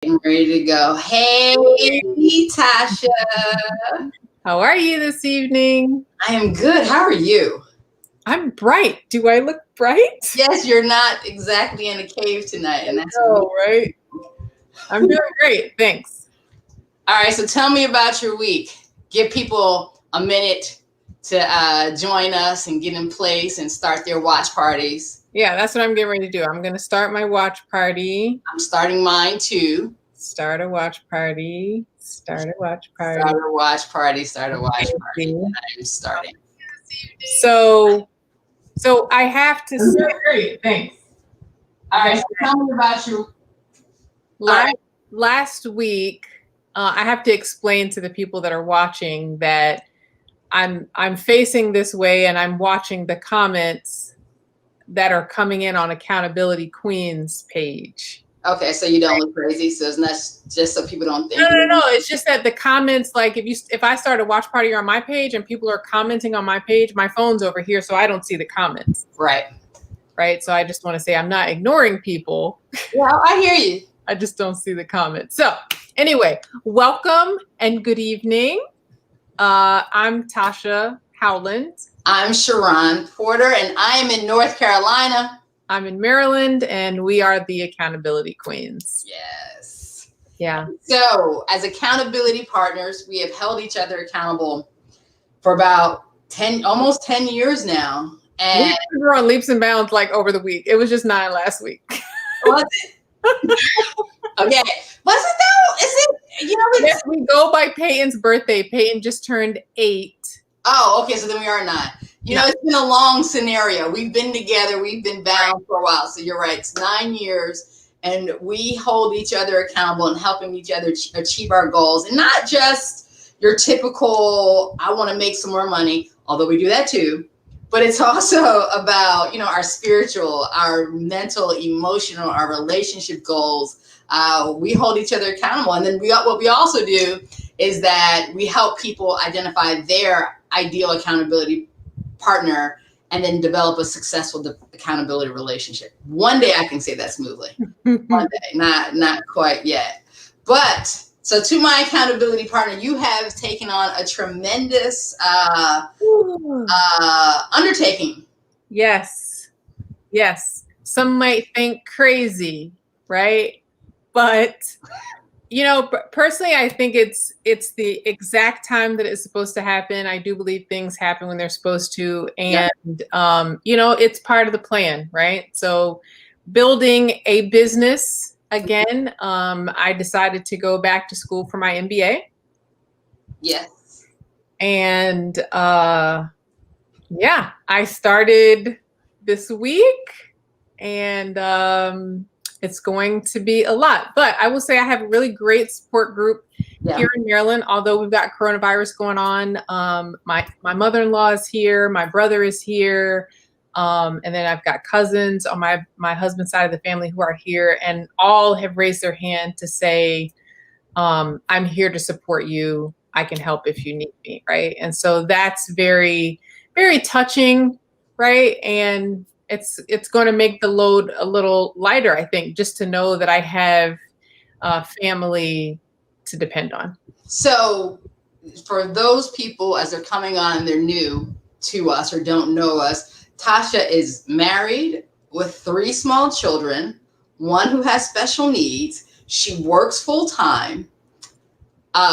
I'm ready to go. Hey, Tasha. How are you this evening? I am good. How are you? I'm bright. Do I look bright? Yes, you're not exactly in a cave tonight, and that's right. I'm doing great. Thanks. all right. So tell me about your week. Give people a minute to join us and get in place and start their watch parties. Yeah, that's what I'm getting ready to do. I'm going to start my watch party. I'm starting mine too. Start a watch party. Start a watch party. Start a watch party. Start a watch party. I'm starting. So I have to say, great. Thanks. All right. So tell me about your last week. I have to explain to the people that are watching that I'm facing this way and I'm watching the comments that are coming in on Accountability Queen's page. Okay, so you don't look crazy, so it's not just so people don't think. No. It's just that the comments, like if I start a watch party on my page and people are commenting on my page, my phone's over here, so I don't see the comments. Right. So I just want to say I'm not ignoring people. Yeah, I hear you. I just don't see the comments. So anyway, welcome and good evening. I'm Tasha Howland. I'm Sharon Porter, and I am in North Carolina. I'm in Maryland, and we are the Accountability Queens. Yes. Yeah. So, as accountability partners, we have held each other accountable for about almost 10 years now. And we were on leaps and bounds like over the week. It was just 9 last week. Was it? Okay. Was it though? Is it? Yes, we go by Peyton's birthday. Peyton just turned 8. Oh, okay. So then we are not. It's been a long scenario. We've been together. We've been bound for a while. So you're right. It's 9 years. And we hold each other accountable and helping each other achieve our goals. And not just your typical, I want to make some more money, although we do that too. But it's also about, our spiritual, our mental, emotional, our relationship goals. We hold each other accountable. And then what we also do is that we help people identify their ideal accountability partner and then develop a successful accountability relationship. One day I can say that smoothly. One day, not quite yet. But so to my accountability partner, you have taken on a tremendous undertaking. Yes. Some might think crazy, right? But personally, I think it's the exact time that it's supposed to happen. I do believe things happen when they're supposed to. And, it's part of the plan, right? So building a business, again, I decided to go back to school for my MBA. Yes. And, I started this week and, it's going to be a lot, but I will say I have a really great support group here in Maryland. Although we've got coronavirus going on, my mother-in-law is here, my brother is here, and then I've got cousins on my husband's side of the family who are here, and all have raised their hand to say, "I'm here to support you. I can help if you need me." Right, and so that's very, very touching, right, and it's going to make the load a little lighter, I think, just to know that I have family to depend on. So for those people, as they're coming on, they're new to us or don't know us, Tasha is married with 3 small children, one who has special needs. She works full time.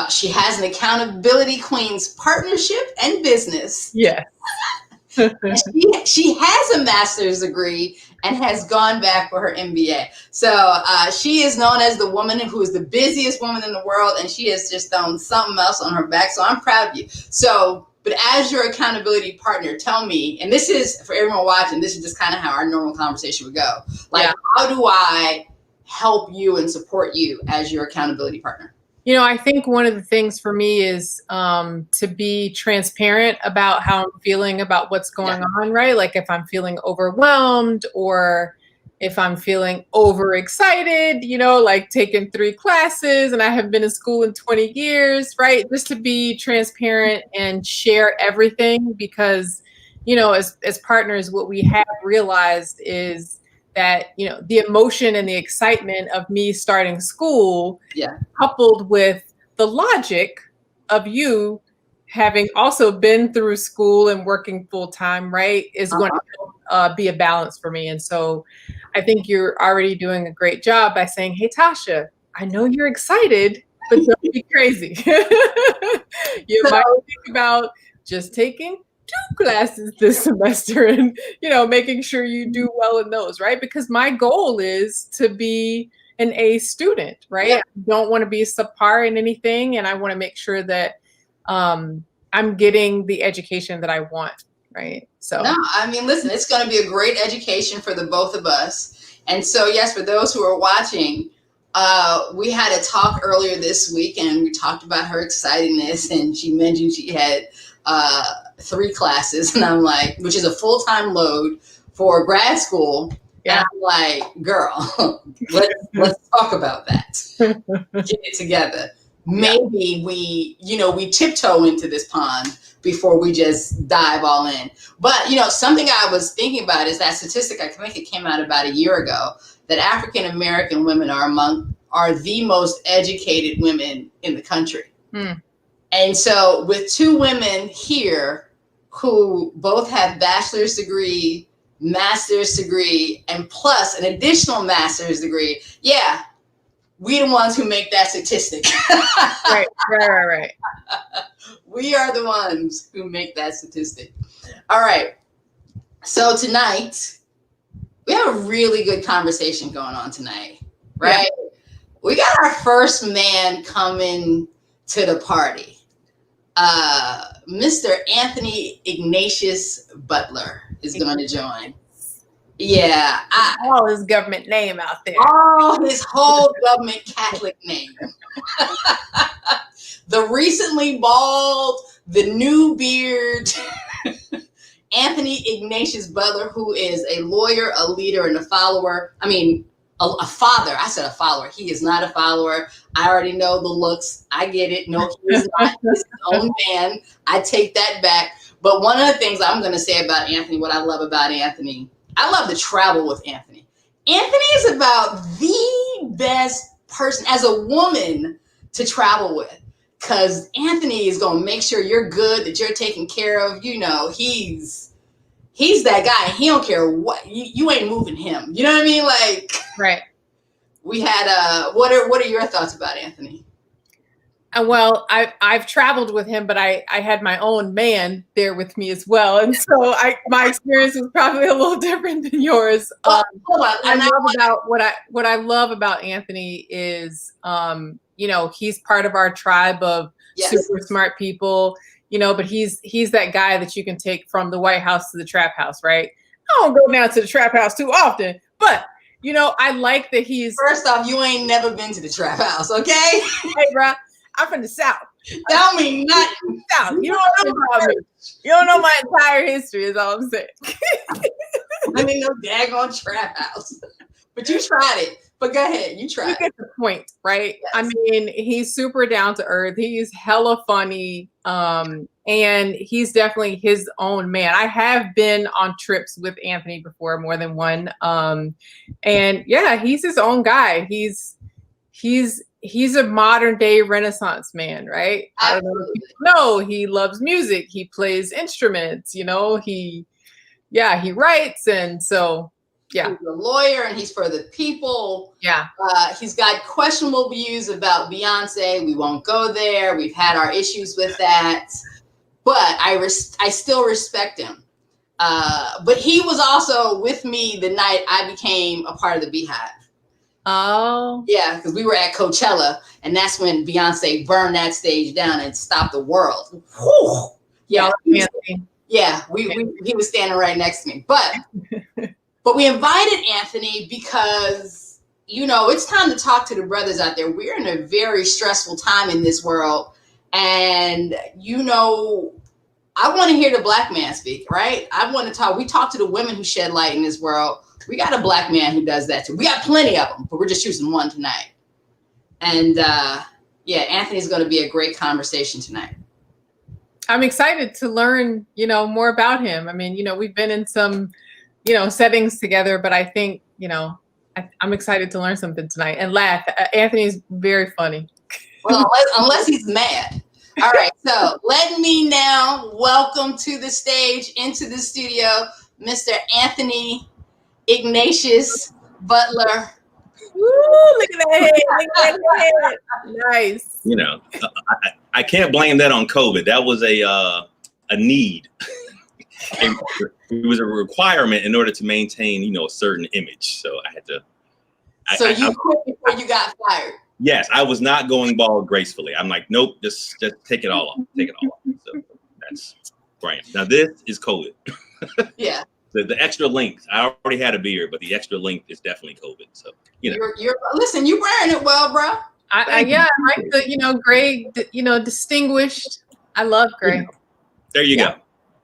She has an Accountability Queens partnership and business. Yeah. She has a master's degree and has gone back for her MBA. So she is known as the woman who is the busiest woman in the world, and she has just thrown something else on her back. So I'm proud of you. So, but as your accountability partner, tell me, and this is for everyone watching, this is just kind of how our normal conversation would go. How do I help you and support you as your accountability partner? I think one of the things for me is to be transparent about how I'm feeling about what's going on, right? Like if I'm feeling overwhelmed or if I'm feeling overexcited, like taking 3 classes and I have been in school in 20 years, right? Just to be transparent and share everything because, as partners, what we have realized is that, the emotion and the excitement of me starting school, yeah, coupled with the logic of you having also been through school and working full time, right, is going to be a balance for me. And so I think you're already doing a great job by saying, hey, Tasha, I know you're excited, but don't be crazy. You might think about just taking 2 classes this semester and, making sure you do well in those, right? Because my goal is to be an A student, right? Yeah. I don't want to be subpar in anything. And I want to make sure that I'm getting the education that I want, right? So no, I mean, listen, it's going to be a great education for the both of us. And so, yes, for those who are watching, we had a talk earlier this week, and we talked about her excitingness, and she mentioned she had 3 classes, and I'm like, which is a full-time load for grad school. Yeah. And I'm like, girl, let's talk about that. Get it together. Maybe we tiptoe into this pond before we just dive all in. But, something I was thinking about is that statistic, I think it came out about a year ago, that African American women are the most educated women in the country. And so with 2 women here who both have bachelor's degree, master's degree, and plus an additional master's degree, we the ones who make that statistic. Right. We are the ones who make that statistic. All right. So tonight, we have a really good conversation going on tonight, right? Yeah. We got our first man coming to the party. Mr. Anthony Ignatius Butler is going to join. Yeah. All his government name out there. All his whole government Catholic name. The recently bald, the new beard, Anthony Ignatius Butler, who is a lawyer, a leader, and a follower. I mean, a father. I said a follower. He is not a follower. I already know the looks. I get it. No, he is not. He's his own man. I take that back. But one of the things I'm going to say about Anthony, what I love about Anthony, I love to travel with Anthony. Anthony is about the best person as a woman to travel with, because Anthony is going to make sure you're good, that you're taken care of. He's that guy. He don't care what you ain't moving him. You know what I mean? Like, right. We had what are your thoughts about Anthony? Well, I've traveled with him, but I had my own man there with me as well, and so my experience was probably a little different than yours. Hold on. What I love about Anthony is, he's part of our tribe of super smart people. But he's that guy that you can take from the White House to the trap house, right? I don't go down to the trap house too often, but I like that he's. First off, you ain't never been to the trap house, okay? Hey, bro, I'm from the South. That don't mean nothing. South. You don't know about me. You don't know my entire history, is all I'm saying. I mean, no daggone trap house. But you tried it. But go ahead, you tried. You get the point, right? Yes. I mean, he's super down to earth. He's hella funny. And he's definitely his own man. I have been on trips with Anthony before, more than one. And yeah, he's his own guy. He's a modern day Renaissance man, right? Absolutely. I don't know if you know, he loves music. He plays instruments, he writes. And so, yeah. He's a lawyer and he's for the people. Yeah. He's got questionable views about Beyonce. We won't go there. We've had our issues with that. But I still respect him. But he was also with me the night I became a part of the Beehive. Oh. Yeah, because we were at Coachella, and that's when Beyonce burned that stage down and stopped the world. Whew. Yeah. He was standing right next to me. But we invited Anthony because, it's time to talk to the brothers out there. We're in a very stressful time in this world. And, I want to hear the black man speak, right? I want to talk. We talk to the women who shed light in this world. We got a black man who does that too. We got plenty of them, but we're just choosing one tonight. And Anthony's going to be a great conversation tonight. I'm excited to learn, more about him. I mean, we've been in some, settings together, but I think you know, I'm excited to learn something tonight and laugh. Anthony's very funny. Well, unless he's mad. All right, so let me now welcome to the stage, into the studio, Mr. Anthony Ignatius Butler. Woo, look at that head. Look at that head. Nice. You know, I can't blame that on COVID. That was a need. It was a requirement in order to maintain, you know, a certain image. So I had to. So you quit before you got fired? Yes, I was not going bald gracefully. I'm like, nope, just take it all off. Take it all off. So that's right. Now this is COVID. Yeah. The extra length. I already had a beard, but the extra length is definitely COVID. So you know. Listen, you wearing it well, bro. I like the, you know, gray, you know, distinguished. I love gray. There you go.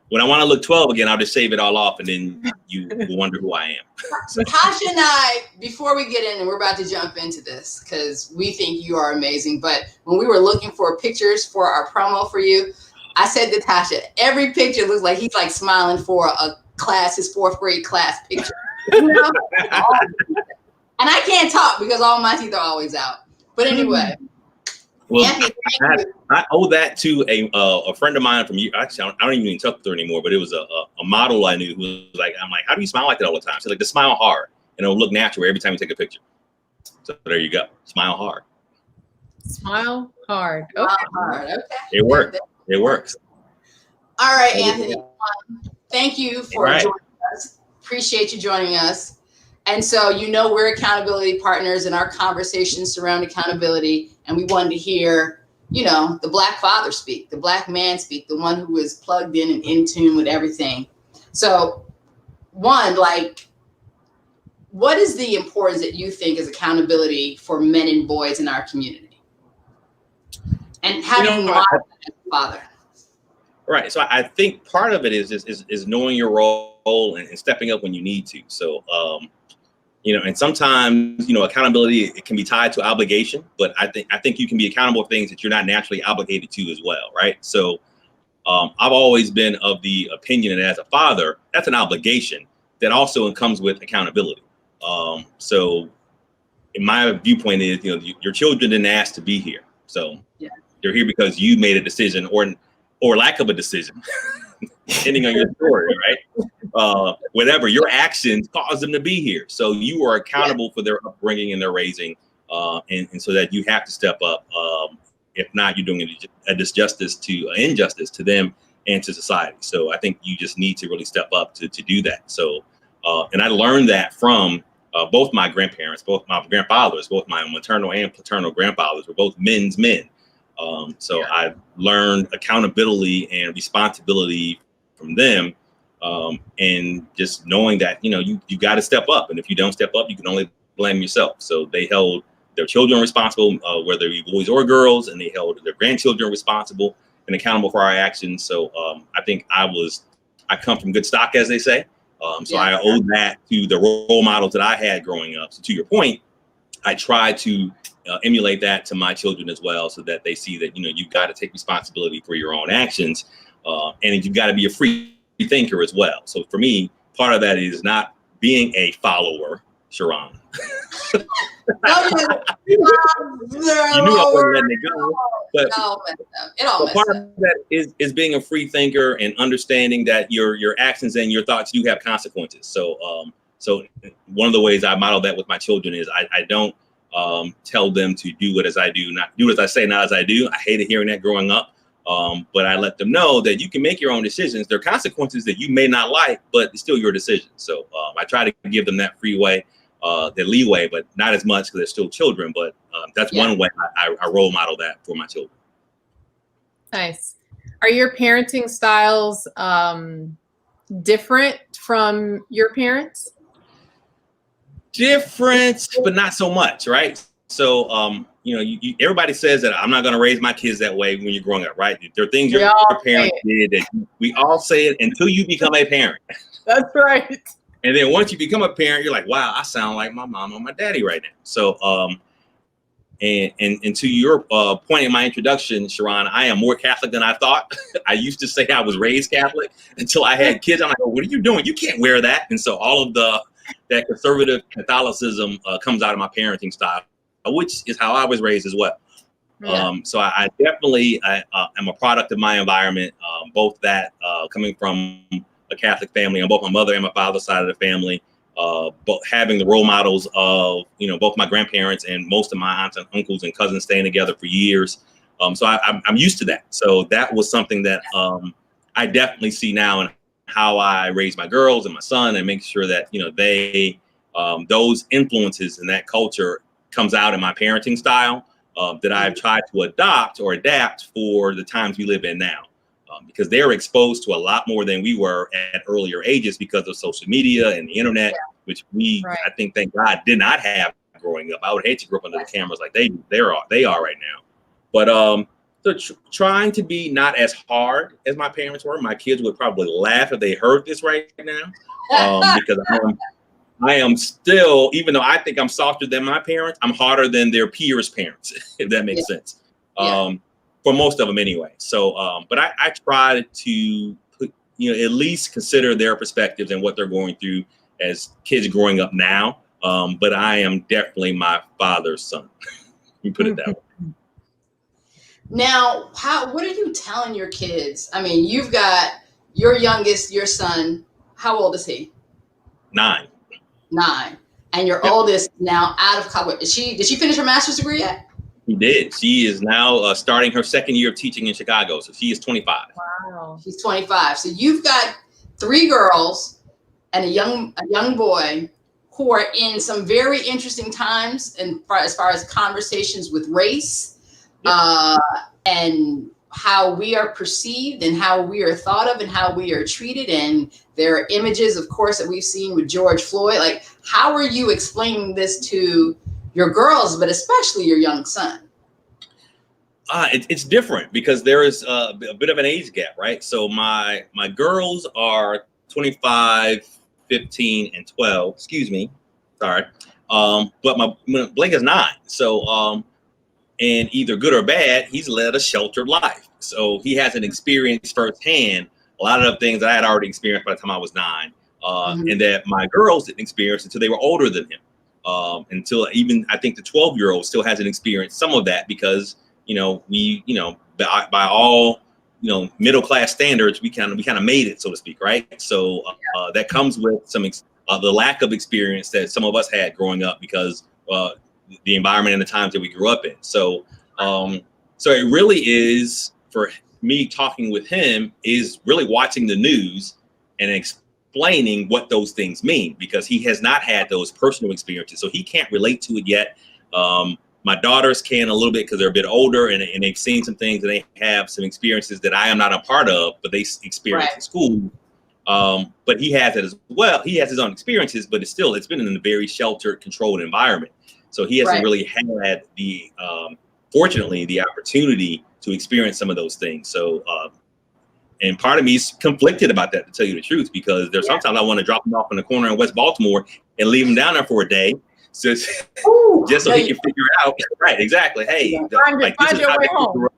When I want to look 12 again, I'll just shave it all off, and then you will wonder who I am. So. Tasha and I, before we get in, and we're about to jump into this because we think you are amazing, but when we were looking for pictures for our promo for you, I said to Tasha, every picture looks like he's like smiling for his 4th grade class picture. You know? And I can't talk because all my teeth are always out. But anyway. Well, I owe that to a friend of mine from you. Actually, I don't even talk to her anymore, but it was a model I knew who was like, I'm like, how do you smile like that all the time? She's like, just smile hard and it'll look natural every time you take a picture. So there you go. Smile hard. Smile hard. Okay. Smile hard. Okay. It works. It works. All right, Anthony. Thank you for joining us. Appreciate you joining us. And so, you know, we're accountability partners and our conversations surround accountability. And we wanted to hear, you know, the Black father speak, the Black man speak, the one who is plugged in and in tune with everything. So one, like, what is the importance that you think is accountability for men and boys in our community? And how do you model that as a father? Right. So I think part of it is knowing your role and stepping up when you need to. So, you know, and sometimes, you know, accountability, it can be tied to obligation, but I think you can be accountable for things that you're not naturally obligated to as well. Right. So I've always been of the opinion that as a father, that's an obligation that also comes with accountability. So in my viewpoint is, you know, your children didn't ask to be here. So they're here because you made a decision or lack of a decision, depending on your story, right? Whatever, your actions caused them to be here. So you are accountable for their upbringing and their raising. And so that you have to step up. If not, you're doing a injustice to them and to society. So I think you just need to really step up to do that. So, and I learned that from both my grandparents, both my grandfathers, both my maternal and paternal grandfathers were both men's men. So I learned accountability and responsibility from them, and just knowing that, you know, you got to step up. And if you don't step up, you can only blame yourself. So they held their children responsible, whether it be boys or girls, and they held their grandchildren responsible and accountable for our actions. So I think I come from good stock, as they say. So I owe that to the role models that I had growing up. So to your point, I try to emulate that to my children as well, so that they see that, you know, you've got to take responsibility for your own actions, and you've got to be a free thinker as well. So for me, part of that is not being a follower, Sharon. You knew I wasn't letting it go, but part of that is being a free thinker and understanding that your actions and your thoughts do have consequences. So so one of the ways I model that with my children is I don't tell them to do what as I do, not do as I say, not as I do. I hated hearing that growing up. But I let them know that you can make your own decisions. There are consequences that you may not like, but it's still your decision. So I try to give them that freeway, that leeway, but not as much because they're still children. But that's one way I role model that for my children. Nice. Are your parenting styles different from your parents? Different, but not so much, right? So, you know, everybody says that I'm not going to raise my kids that way when you're growing up, right? There are things your parents did that we all say it until you become a parent. That's right. And then once you become a parent, you're like, wow, I sound like my mom or my daddy right now. So, and to your point in my introduction, Sharon, I am more Catholic than I thought. I used to say I was raised Catholic until I had kids. I'm like, oh, what are you doing? You can't wear that. And so all of the that conservative Catholicism comes out of my parenting style, which is how I was raised as well. Yeah. So I definitely am a product of my environment, both that coming from a Catholic family on both my mother and my father's side of the family, both having the role models of, both my grandparents and most of my aunts and uncles and cousins staying together for years. So I'm used to that. So that was something that I definitely see now in how I raise my girls and my son, and make sure that, they, those influences and that culture comes out in my parenting style. That I've tried to adopt or adapt for the times we live in now, because they're exposed to a lot more than we were at earlier ages because of social media and the internet, which we, I think, thank God, did not have growing up. I would hate to grow up under the cameras like they are right now. But so trying to be not as hard as my parents were. My kids would probably laugh if they heard this right now, because I am still, even though I think I'm softer than my parents, I'm harder than their peers' parents, if that makes sense. For most of them anyway. So, but I try to put, at least consider their perspectives and what they're going through as kids growing up now. But I am definitely my father's son. You put it that way. Now, what are you telling your kids? I mean, you've got your youngest, your son. How old is he? 9. And your oldest now out of college. Did she finish her master's degree yet? She did. She is now starting her second year of teaching in Chicago. So she is 25. Wow. She's 25. So you've got 3 girls and a young boy who are in some very interesting times, and as far as conversations with race, and how we are perceived and how we are thought of and how we are treated. And there are images, of course, that we've seen with George Floyd. Like, how are you explaining this to your girls, but especially your young son? It's different because there is a bit of an age gap, right? So my girls are 25, 15, and 12. Excuse me. Sorry. But Blake is 9. So, and either good or bad, he's led a sheltered life. So he hasn't experienced firsthand a lot of the things that I had already experienced by the time I was 9, and that my girls didn't experience until they were older than him. Until even I think the 12-year-old still hasn't experienced some of that because, we, by all, middle class standards, we kind of made it, so to speak, right? So that comes with some the lack of experience that some of us had growing up because the environment and the times that we grew up in. So, so it really is, for me talking with him, is really watching the news and explaining what those things mean, because he has not had those personal experiences. So he can't relate to it yet. My daughters can a little bit because they're a bit older and they've seen some things and they have some experiences that I am not a part of, but they experience in school. But he has it as well. He has his own experiences, but it's been in a very sheltered, controlled environment. So he hasn't really had the, fortunately, the opportunity to experience some of those things. So, and part of me is conflicted about that, to tell you the truth, because there's sometimes I want to drop him off in the corner in West Baltimore and leave him down there for a day, just so he can figure out. Right, exactly. Hey, this is how Daddy grew up.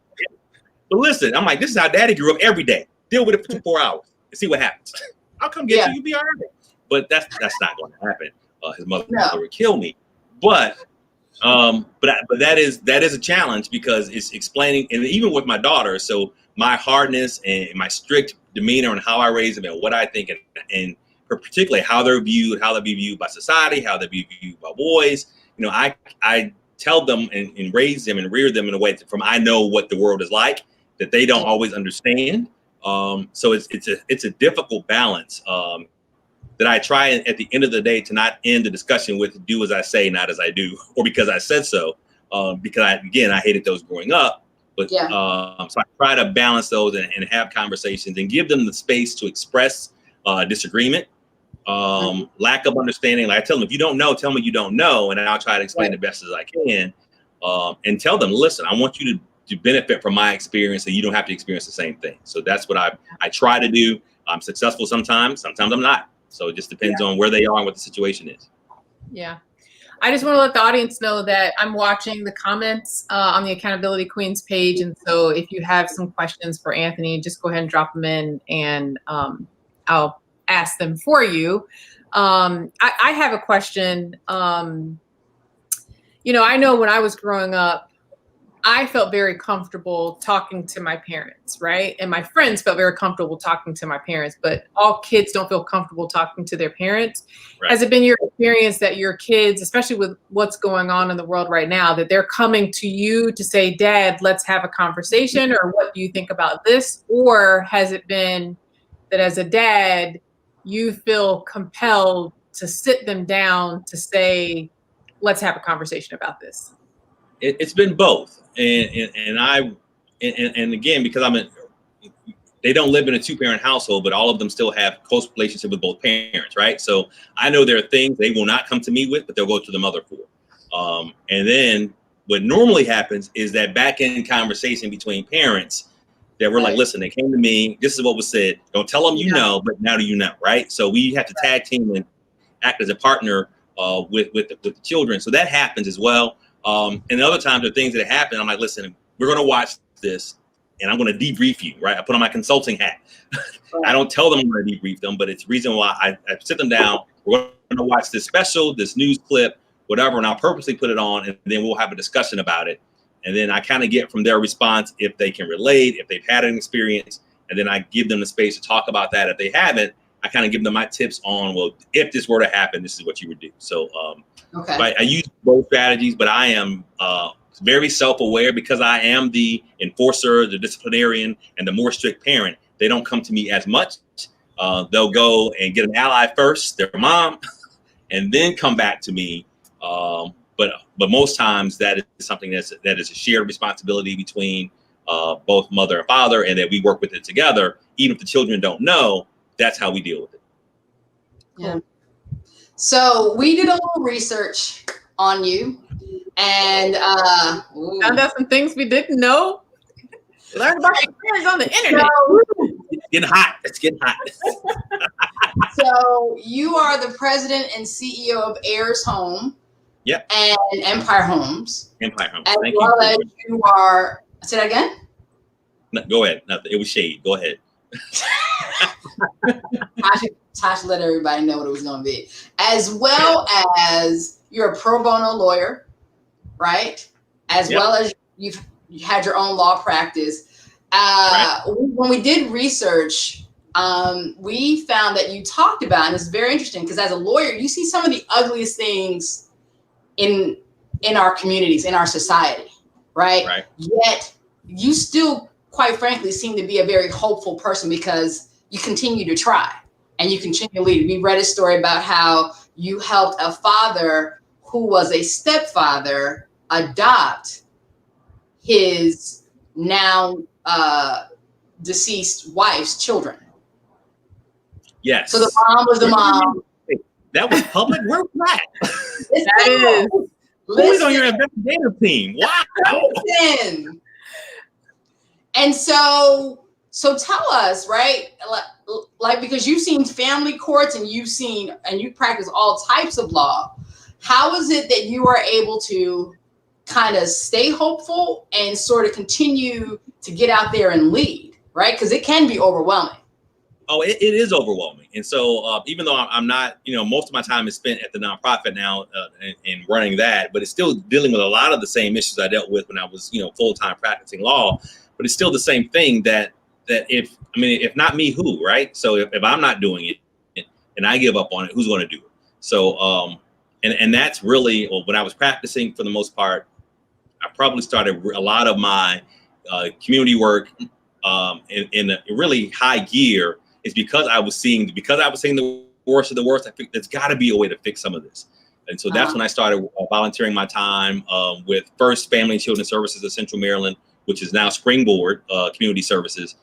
But listen, I'm like, this is how Daddy grew up every day. Deal with it for 4 hours and see what happens. I'll come get you. You'll be all right. But that's not going to happen. His mother would kill me. But that is a challenge because it's explaining, and even with my daughter, so my hardness and my strict demeanor and how I raise them and what I think, and particularly how they're viewed, how they be viewed by society, how they be viewed by boys. I tell them and raise them and rear them in a way from I know what the world is like that they don't always understand. So it's a difficult balance. That I try at the end of the day to not end the discussion with do as I say, not as I do, or because I said so. Because I hated those growing up. But so I try to balance those and have conversations and give them the space to express disagreement, lack of understanding. Like I tell them, if you don't know, tell me you don't know, and I'll try to explain the best as I can. And tell them, listen, I want you to benefit from my experience, so you don't have to experience the same thing. So that's what I try to do. I'm successful sometimes I'm not. So it just depends on where they are and what the situation is. Yeah. I just want to let the audience know that I'm watching the comments on the Accountability Queens page. And so if you have some questions for Anthony, just go ahead and drop them in and I'll ask them for you. I have a question. You know, I know when I was growing up, I felt very comfortable talking to my parents, right? And my friends felt very comfortable talking to my parents, but all kids don't feel comfortable talking to their parents. Right. Has it been your experience that your kids, especially with what's going on in the world right now, that they're coming to you to say, Dad, let's have a conversation, or what do you think about this? Or has it been that as a dad, you feel compelled to sit them down to say, let's have a conversation about this? It's been both, and again, because they don't live in a 2-parent household, but all of them still have close relationship with both parents, right? So I know there are things they will not come to me with, but they'll go to the mother for. And then what normally happens is that back end conversation between parents that we're like, listen, they came to me, this is what was said. Don't tell them you know, but now do you know, right? So we have to tag team and act as a partner with the children. So that happens as well. And other times there are things that happen. I'm like, listen, we're going to watch this and I'm going to debrief you, right? I put on my consulting hat. I don't tell them I'm going to debrief them, but it's the reason why I sit them down. We're going to watch this special, this news clip, whatever, and I'll purposely put it on, and then we'll have a discussion about it. And then I kind of get from their response if they can relate, if they've had an experience, and then I give them the space to talk about that. If they haven't, I kind of give them my tips on, well, if this were to happen, this is what you would do. So I use both strategies, but I am very self-aware because I am the enforcer, the disciplinarian, and the more strict parent. They don't come to me as much. They'll go and get an ally first, their mom, and then come back to me. But most times that is something that is a shared responsibility between both mother and father, and that we work with it together. Even if the children don't know, that's how we deal with it. Yeah. So we did a little research on you, and found out some things we didn't know. Learn about your parents on the internet. It's getting hot. It's getting hot. So you are the president and CEO of Ayers Home. Yep. And Empire Homes. Empire Homes. As Thank well you. as you are. Say that again. No, go ahead. No, it was shade. Go ahead. Tasha let everybody know what it was going to be. As well as you're a pro bono lawyer, right? As well as you had your own law practice. When we did research, we found that you talked about, and it's very interesting because as a lawyer, you see some of the ugliest things in our communities, in our society, right? Yet you still, quite frankly, seem to be a very hopeful person because you continue to try and you continue to lead. We read a story about how you helped a father who was a stepfather adopt his now deceased wife's children. Yes. So the mom was the mom. That was public? Where was that? That is. Who's on your investigative team? Wow. Listen. And so tell us, right? Like, because you've seen family courts and you practice all types of law. How is it that you are able to kind of stay hopeful and sort of continue to get out there and lead, right? Because it can be overwhelming. Oh, it is overwhelming. And so even though I'm not, most of my time is spent at the nonprofit now and running that, but it's still dealing with a lot of the same issues I dealt with when I was, full-time practicing law. But it's still the same thing that if not me, who, right? So if I'm not doing it and I give up on it, who's going to do it? So, and that's really, when I was practicing for the most part, I probably started a lot of my community work in a really high gear is because I was seeing the worst of the worst. I think there's got to be a way to fix some of this. And so that's when I started volunteering my time with First Family and Children Services of Central Maryland, which is now Springboard Community Services.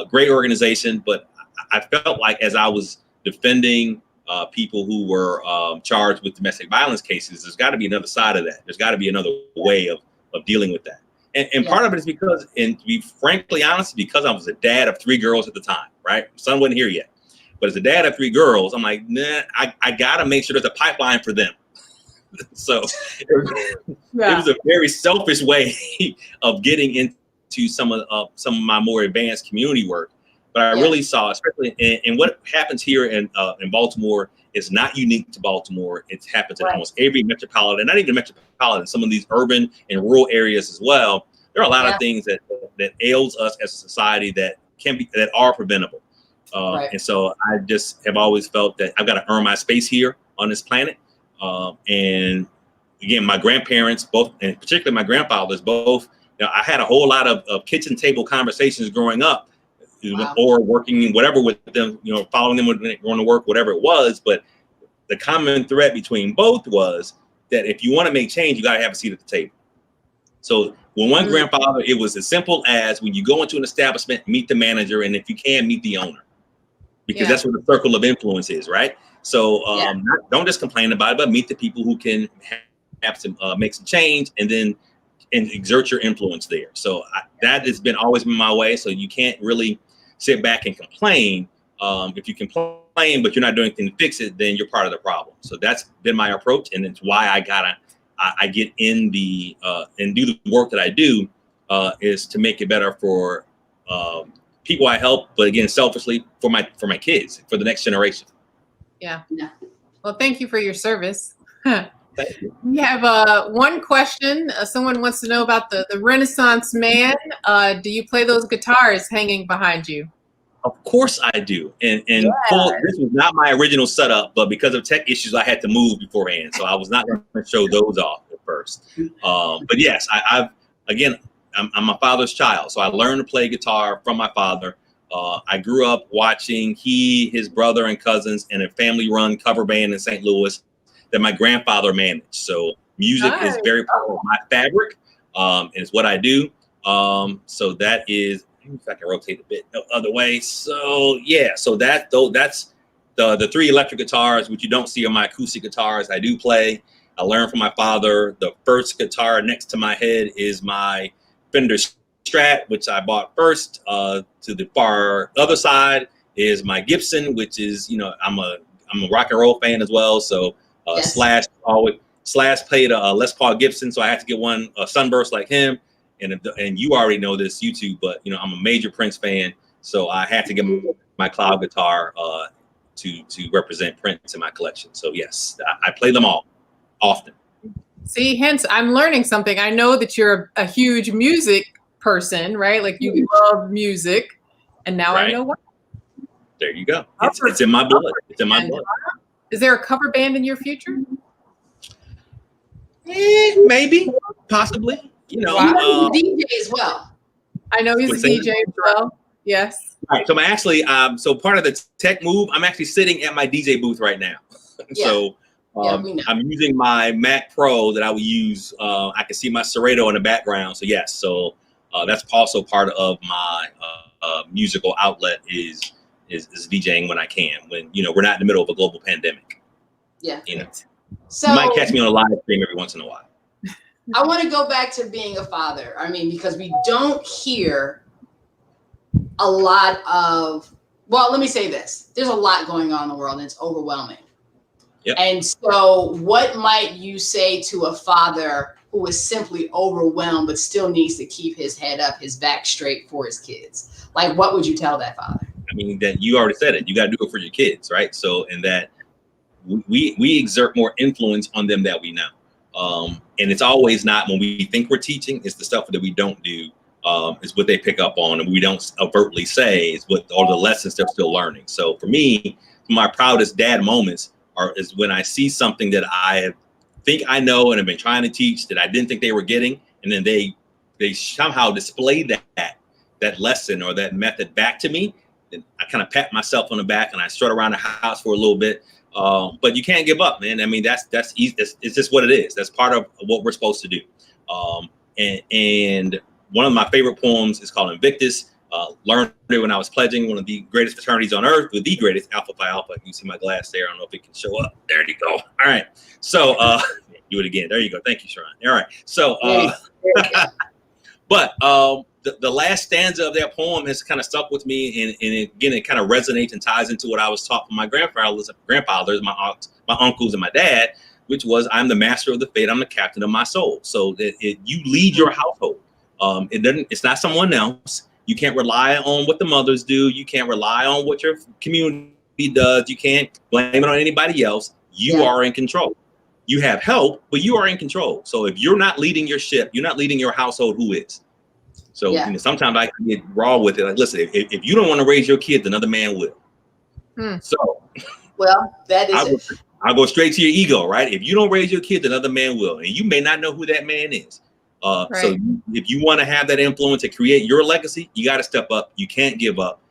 Great organization, but I felt like as I was defending people who were charged with domestic violence cases, there's got to be another side of that. There's got to be another way of dealing with that. And part of it is because, and to be frankly honest, because I was a dad of 3 girls at the time, right? Son wasn't here yet. But as a dad of 3 girls, I'm like, nah, I got to make sure there's a pipeline for them. So it was a very selfish way of getting into some of my more advanced community work. But I really saw, especially in what happens here in Baltimore, It's not unique to Baltimore. It happens in almost every metropolitan, not even metropolitan, some of these urban and rural areas as well. There are a lot of things that ails us as a society that are preventable. And so I just have always felt that I've got to earn my space here on this planet. And again, my grandparents both, and particularly my grandfathers both, I had a whole lot of kitchen table conversations growing up, or working whatever with them, following them when they going to work, whatever it was. But the common thread between both was that if you want to make change, you got to have a seat at the table. So when one grandfather, it was as simple as when you go into an establishment, meet the manager, and if you can, meet the owner, because that's what the circle of influence is, right? So don't just complain about it, but meet the people who can have some make some change, and exert your influence there. So that has always been my way. So you can't really sit back and complain. If you complain but you're not doing anything to fix it, then you're part of the problem. So that's been my approach, and it's why I get in the and do the work that I do, is to make it better for people I help, but again, selfishly for my kids, for the next generation. Yeah. Well, thank you for your service. Thank you. We have one question. Someone wants to know about the Renaissance Man. Do you play those guitars hanging behind you? Of course I do. And this was not my original setup, but because of tech issues, I had to move beforehand. So I was not going to show those off at first. But yes, I'm my father's child. So I learned to play guitar from my father. I grew up watching his brother and cousins in a family-run cover band in St. Louis that my grandfather managed. So music is very part of my fabric, and it's what I do. So that is, if I can rotate a bit the other way. So that's the 3 electric guitars, which you don't see on my acoustic guitars. I do play. I learned from my father. The first guitar next to my head is my Fender Strat, which I bought first. To the far other side is my Gibson, which is, I'm a rock and roll fan as well. So Slash played a Les Paul Gibson, so I had to get one, a Sunburst like him. And you already know this, YouTube, but I'm a major Prince fan, so I had to get my cloud guitar to represent Prince in my collection. So yes, I play them all often. See, hence I'm learning something. I know that you're a huge music person, right? Like you love music, and now I know why. There you go. It's in my blood. It's in my blood. Is there a cover band in your future? Maybe, possibly. He's a DJ as well. I know he's a DJ as well. Yes. All right. So I'm actually, so part of the tech move, I'm actually sitting at my DJ booth right now. So I'm using my Mac Pro that I would use. I can see my Serato in the background. So yes. So that's also part of my musical outlet is DJing when I can, when we're not in the middle of a global pandemic. Yeah. So you might catch me on a live stream every once in a while. I want to go back to being a father. I mean, because we don't hear a lot of, well, let me say this. There's a lot going on in the world and it's overwhelming. Yep. And so what might you say to a father who is simply overwhelmed but still needs to keep his head up, his back straight for his kids? Like, what would you tell that father? I mean, that you already said it. You got to do it for your kids, right? So, and that we exert more influence on them that we know. And it's always not when we think we're teaching, it's the stuff that we don't do, is what they pick up on, and we don't overtly say is what all the lessons they're still learning. So for me, my proudest dad moments is when I see something that I think I know and have been trying to teach that I didn't think they were getting, and then they somehow display that lesson or that method back to me. And I kind of pat myself on the back and I strut around the house for a little bit. But you can't give up, man. I mean, that's easy. It's just what it is. That's part of what we're supposed to do. And one of my favorite poems is called Invictus. Learned it when I was pledging one of the greatest fraternities on earth, with the greatest, Alpha Phi Alpha. You can see my glass there. I don't know if it can show up. There you go. All right. So do it again. There you go. Thank you, Sharon. All right. So, but the last stanza of that poem has kind of stuck with me, and again, it kind of resonates and ties into what I was taught from my grandfathers, my aunts, my uncles, and my dad, which was, "I'm the master of the fate. I'm the captain of my soul." So that you lead your household. It's not someone else. You can't rely on what the mothers do. You can't rely on what your community does. You can't blame it on anybody else. You are in control. You have help, but you are in control. So if you're not leading your ship, you're not leading your household, who is? So you know, sometimes I can get raw with it. Like, listen, if you don't want to raise your kids, another man will. So, well, that is I'll go straight to your ego, right? If you don't raise your kids, another man will, and you may not know who that man is. So if you want to have that influence and create your legacy, you got to step up. You can't give up.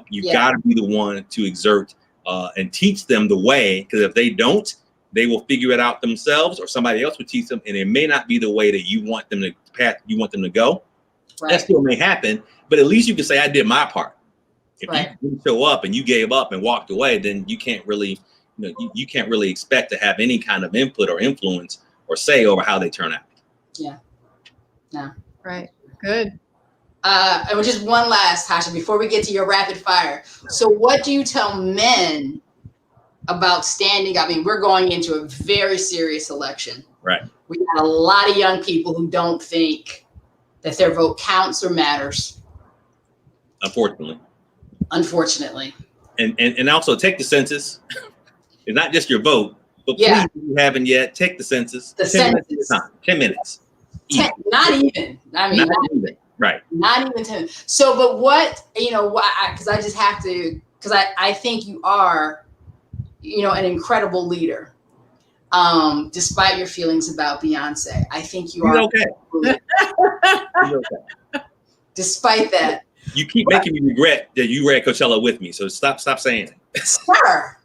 You've got to be the one to exert and teach them the way, because if they don't, they will figure it out themselves, or somebody else will teach them, and it may not be the way that you want them to go. That still may happen, but at least you can say, I did my part. If you didn't show up and you gave up and walked away, then you can't really, you can't really expect to have any kind of input or influence or say over how they turn out. Yeah. Right. Good. And just one last, Tasha, before we get to your rapid fire. So what do you tell men about standing up? I mean, we're going into a very serious election. Right. We got a lot of young people who don't think that their vote counts or matters. Unfortunately. And also take the census. It's not just your vote, but please, if you haven't yet, take the census. The 10 census. minutes at a time. 10 minutes. Not even. I mean, not even. Right. Not even 10. So, but what, because I just have to, because I think you are, an incredible leader. Despite your feelings about Beyonce, I think you are. Okay. You're okay. Despite that. You keep making me regret that you were at Coachella with me. So stop saying it. Sure.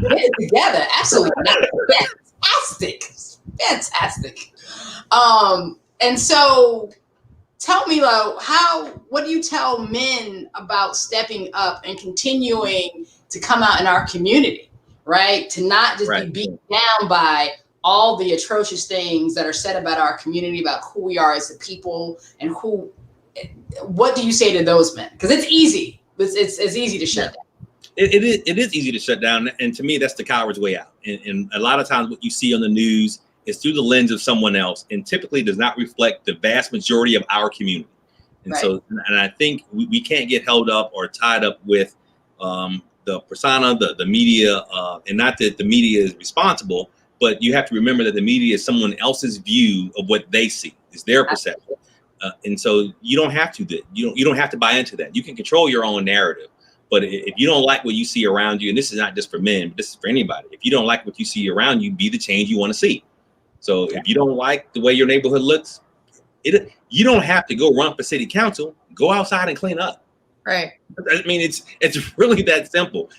We did it together. Absolutely. Fantastic. And so tell me, what do you tell men about stepping up and continuing to come out in our community, right? To not just be beat down by all the atrocious things that are said about our community, about who we are as a people, and what do you say to those men? Because it's easy. It's easy to shut down. It is easy to shut down. And to me, that's the coward's way out. And a lot of times what you see on the news is through the lens of someone else, and typically does not reflect the vast majority of our community. And so, and I think we can't get held up or tied up with the persona, the media, and not that the media is responsible, but you have to remember that the media is someone else's view of what they see, is their perception. And so you don't have to you don't have to buy into that. You can control your own narrative. But if you don't like what you see around you, and this is not just for men, but this is for anybody, if you don't like what you see around you, be the change you want to see. So if you don't like the way your neighborhood looks, you don't have to go run for city council. Go outside and clean up. Right. I mean, it's really that simple.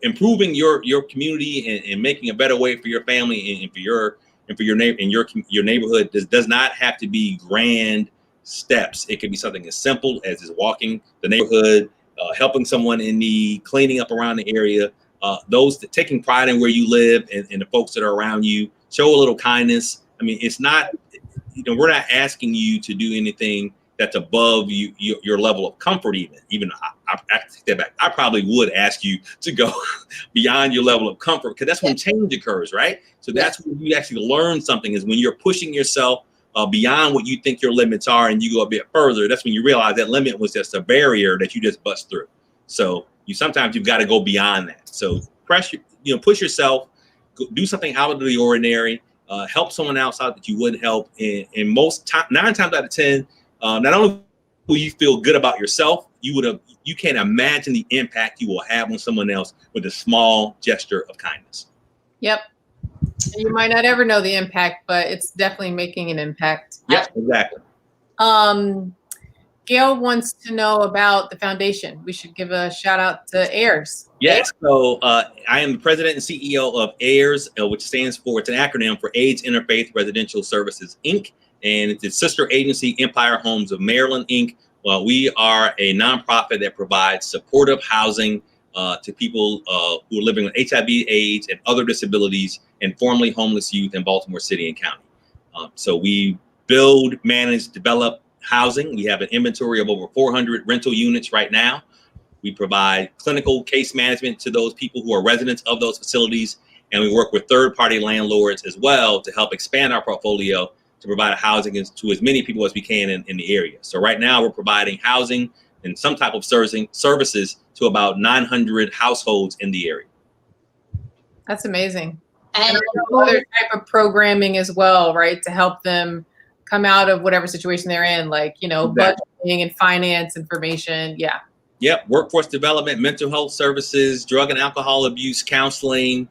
Improving your community and making a better way for your family and for your neighborhood does not have to be grand steps. It can be something as simple as just walking the neighborhood, helping someone in need, cleaning up around the area, taking pride in where you live and the folks that are around you. Show a little kindness. I mean, it's not, we're not asking you to do anything that's above your level of comfort. Even I take that back. I probably would ask you to go beyond your level of comfort, because that's when change occurs, right? So that's when you actually learn something, is when you're pushing yourself beyond what you think your limits are, and you go a bit further. That's when you realize that limit was just a barrier that you just bust through. So sometimes you've got to go beyond that. So push yourself, do something out of the ordinary, help someone else out that you wouldn't help. And 9 times out of 10, not only will you feel good about yourself, you can't imagine the impact you will have on someone else with a small gesture of kindness. Yep. You might not ever know the impact, but it's definitely making an impact. Yeah, exactly. Gail wants to know about the foundation. We should give a shout out to AIRS. Yes. So I am the president and CEO of AIRS, which stands for, it's an acronym for AIDS Interfaith Residential Services, Inc. And it's its sister agency, Empire Homes of Maryland, Inc. We are a nonprofit that provides supportive housing to people who are living with HIV, AIDS, and other disabilities, and formerly homeless youth in Baltimore City and County. So we build, manage, develop housing. We have an inventory of over 400 rental units right now. We provide clinical case management to those people who are residents of those facilities. And we work with third-party landlords as well to help expand our portfolio to provide housing to as many people as we can in the area. So right now we're providing housing and some type of services to about 900 households in the area. That's amazing. And other type of programming as well, right? To help them come out of whatever situation they're in, like, budgeting and finance information. Yeah. Yep. Workforce development, mental health services, drug and alcohol abuse, counseling,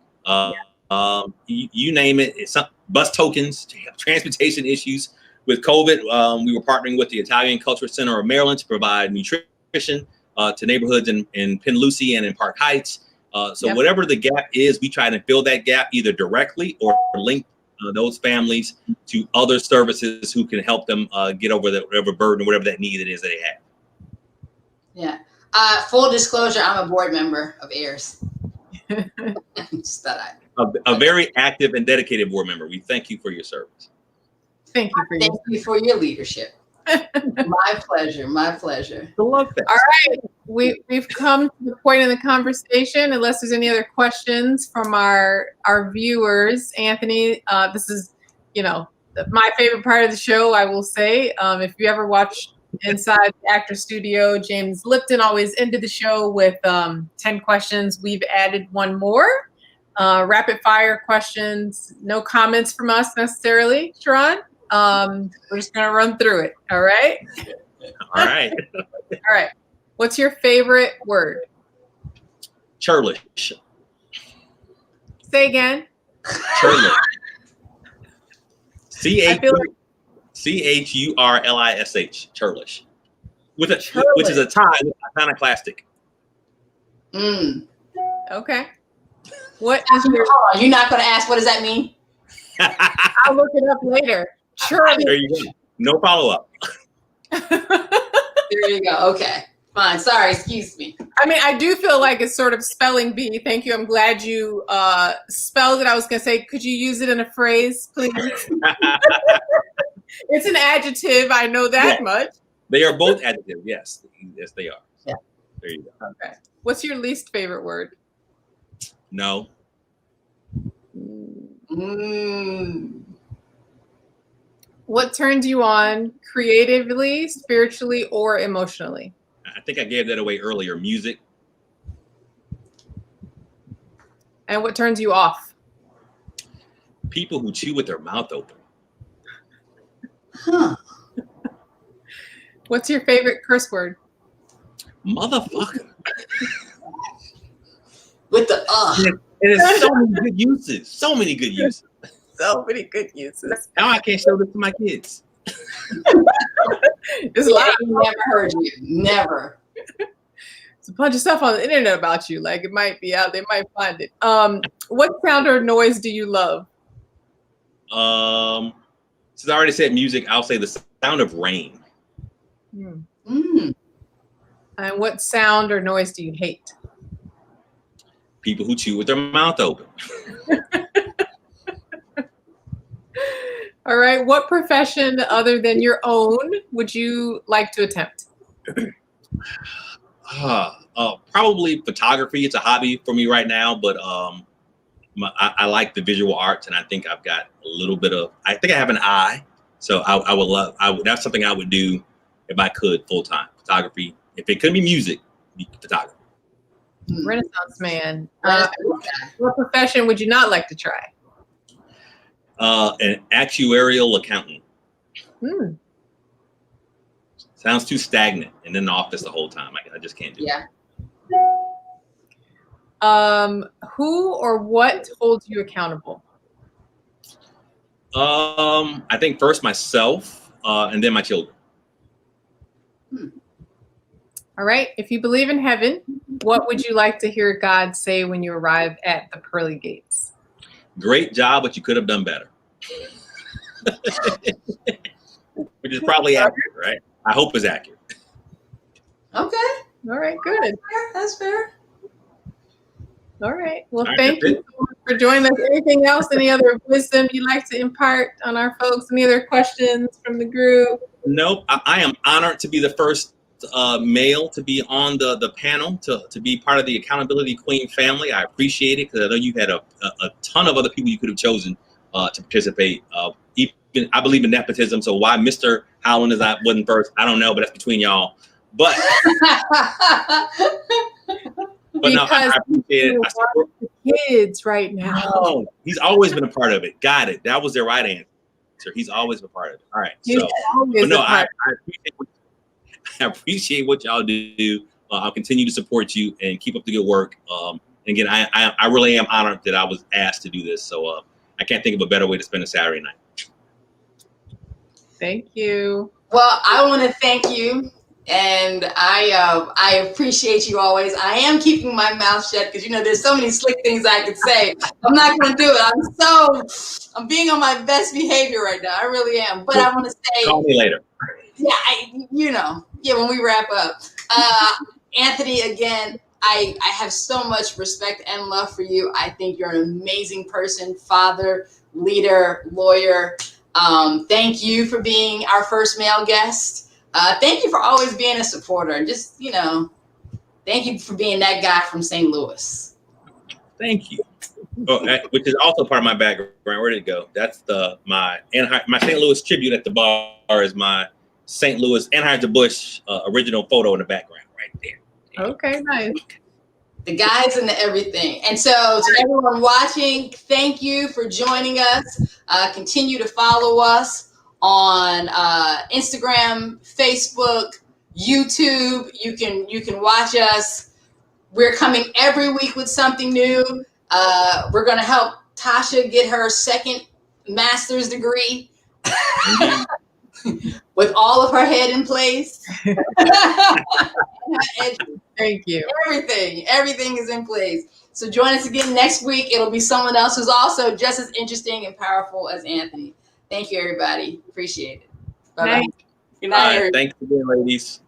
you name it. It's bus tokens, transportation issues. With COVID, we were partnering with the Italian Cultural Center of Maryland to provide nutrition to neighborhoods in Penn Lucie and in Park Heights. Whatever the gap is, we try to fill that gap either directly or link those families to other services who can help them get over whatever burden, whatever that need it is that they have. Yeah. Full disclosure, I'm a board member of AIRS. Just thought a very active and dedicated board member. We thank you for your service. Thank you for your leadership. My pleasure. My pleasure. I love that. All right. We've come to the point in the conversation, unless there's any other questions from our viewers. Anthony, this is, my favorite part of the show, I will say. If you ever watch Inside the Actor Studio, James Lipton always ended the show with 10 questions. We've added one more. Rapid fire questions. No comments from us necessarily, Sharon. We're just going to run through it. All right. All right. All right. What's your favorite word? Churlish. Say again. Churlish. Churlish. Churlish. Which is a tie with iconoclastic. Okay. What is your? You're not going to ask what does that mean? I'll look it up later. Churlish. There you go. No follow-up. There you go. Okay. Fine. Sorry. Excuse me. I mean, I do feel like it's sort of spelling bee. Thank you. I'm glad you spelled it. I was going to say, could you use it in a phrase, please? It's an adjective. I know that much. They are both adjectives. Yes. Yes, they are. Yeah. There you go. Okay. What's your least favorite word? No. What turns you on creatively, spiritually, or emotionally? I think I gave that away earlier. Music. And what turns you off? People who chew with their mouth open. Huh. What's your favorite curse word? Motherfucker. With the It has so many good uses. So many good uses. So many good uses. Now I can't show this to my kids. There's a lot. Never heard you. Never. There's a bunch of stuff on the internet about you. Like, it might be out. They might find it. What sound or noise do you love? Since I already said music, I'll say the sound of rain. And what sound or noise do you hate? People who chew with their mouth open. All right. What profession other than your own would you like to attempt? Probably photography. It's a hobby for me right now, but I like the visual arts, and I think I've got a little bit of. I think I have an eye, so I would love. That's something I would do if I could full time. Photography. If it couldn't be music, it'd be photography. Renaissance man. What profession would you not like to try? An actuarial accountant. Sounds too stagnant and in the office the whole time. I just can't do it. Who or what holds you accountable? I think first myself, and then my children. All right. If you believe in heaven, what would you like to hear God say when you arrive at the pearly gates? Great job, but you could have done better. Which is probably accurate, right? I hope it's accurate. Okay. All right, good. That's fair. All right. Well, thank you so much for joining us. Anything else? Any other wisdom you'd like to impart on our folks? Any other questions from the group? Nope. I am honored to be the first male to be on the panel, to be part of the Accountability Queen family. I appreciate it because I know you had a ton of other people you could have chosen to participate. Even I believe in nepotism, so why Mr. Howland wasn't first, I don't know, but that's between y'all. But no, I appreciate it. I support the kids right now. Oh, he's always been a part of it. Got it. That was the right answer. He's always been a part of it. All right. So, but no, I appreciate what y'all do. I'll continue to support you and keep up the good work. Again, I really am honored that I was asked to do this. So I can't think of a better way to spend a Saturday night. Thank you. Well, I want to thank you. And I appreciate you always. I am keeping my mouth shut because, you know, there's so many slick things I could say. I'm not going to do it. I'm being on my best behavior right now. I really am. But I want to say. Call me later. Yeah, when we wrap up. Anthony, again, I have so much respect and love for you. I think you're an amazing person, father, leader, lawyer. Thank you for being our first male guest. Thank you for always being a supporter. And just, thank you for being that guy from St. Louis. Thank you. Which is also part of my background. Where did it go? That's my St. Louis tribute at the bar is my St. Louis Anheuser-Busch original photo in the background right there. Okay, nice. The guys and the everything. And so to everyone watching, thank you for joining us. Continue to follow us on Instagram, Facebook, YouTube. You can watch us. We're coming every week with something new. We're going to help Tasha get her second master's degree with all of her head in place. Thank you. Everything is in place. So join us again next week. It'll be someone else who's also just as interesting and powerful as Anthony. Thank you, everybody. Appreciate it. Bye-bye. Good night, everybody. Thanks again, ladies.